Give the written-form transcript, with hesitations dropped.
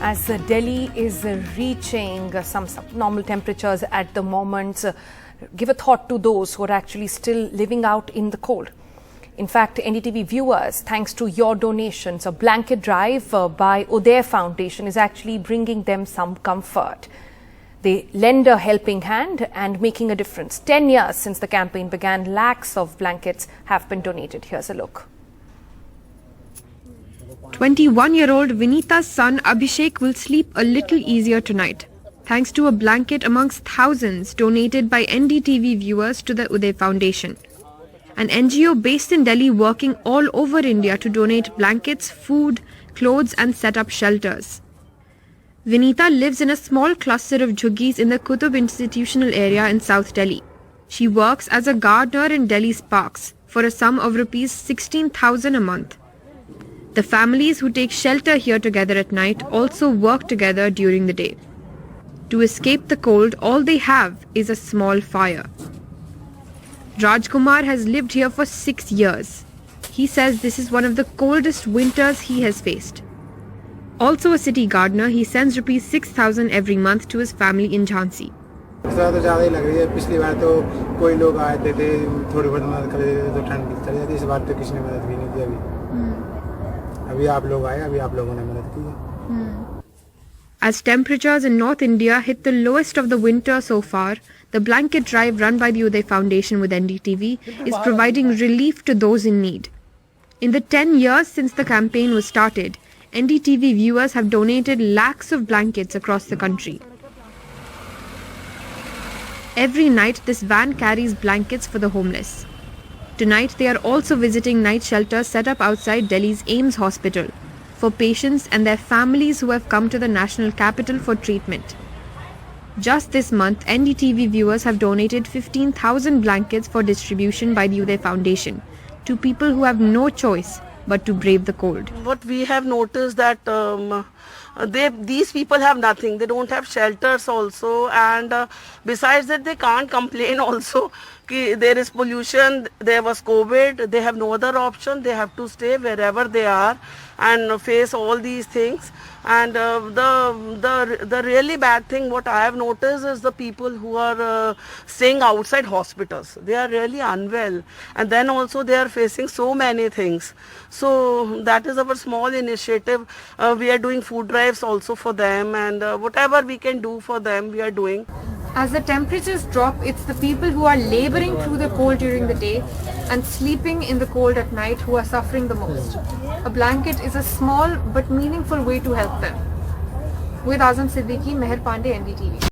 As Delhi is reaching some subnormal temperatures at the moment, give a thought to those who are actually still living out in the cold. In fact, NDTV viewers, thanks to your donations, a blanket drive by Uday Foundation is actually bringing them some comfort. They lend a helping hand and making a difference. 10 years since the campaign began, lakhs of blankets have been donated. Here's a look. 21-year-old Vinita's son Abhishek will sleep a little easier tonight, thanks to a blanket amongst thousands donated by NDTV viewers to the Uday Foundation, an NGO based in Delhi working all over India to donate blankets, food, clothes and set up shelters. Vinita lives in a small cluster of jhuggies in the Qutub institutional area in South Delhi. She works as a gardener in Delhi's parks for a sum of Rs 16,000 a month. The families who take shelter here together at night also work together during the day. To escape the cold, all they have is a small fire. Rajkumar has lived here for 6 years. He says this is one of the coldest winters he has faced. Also a city gardener, he sends Rs 6,000 every month to his family in Jhansi. इस बार तो ज़्यादा ही लग रही है। पिछली बार तो कोई लोग आए थे थोड़ी बहुत मदद कर देते थे तो ठंड चली जाती। इस बार तो किसी ने मदद भी नहीं की। अभी आप लोग आए, अभी आप लोगों ने मदद की है। As temperatures in North India hit the lowest of the winter so far, the blanket drive run by the Uday Foundation with NDTV is providing relief to those in need. In the 10 years since the campaign was started, NDTV viewers have donated lakhs of blankets across the country. Every night, this van carries blankets for the homeless. Tonight, they are also visiting night shelters set up outside Delhi's AIIMS hospital for patients and their families who have come to the national capital for treatment. Just this month, NDTV viewers have donated 15,000 blankets for distribution by the Uday Foundation to people who have no choice but to brave the cold. What we have noticed that these people have nothing. They don't have shelters also, and besides that, they can't complain also. There is pollution, there was COVID, they have no other option. They have to stay wherever they are and face all these things. And the really bad thing what I have noticed is the people who are staying outside hospitals. They are really unwell, and then also they are facing so many things. So that is our small initiative. We are doing food drives also for them, and whatever we can do for them, we are doing. As the temperatures drop, it's the people who are laboring through the cold during the day and sleeping in the cold at night who are suffering the most. A blanket is a small but meaningful way to help them. With Azam Siddiqui, Meher Pandey, NDTV.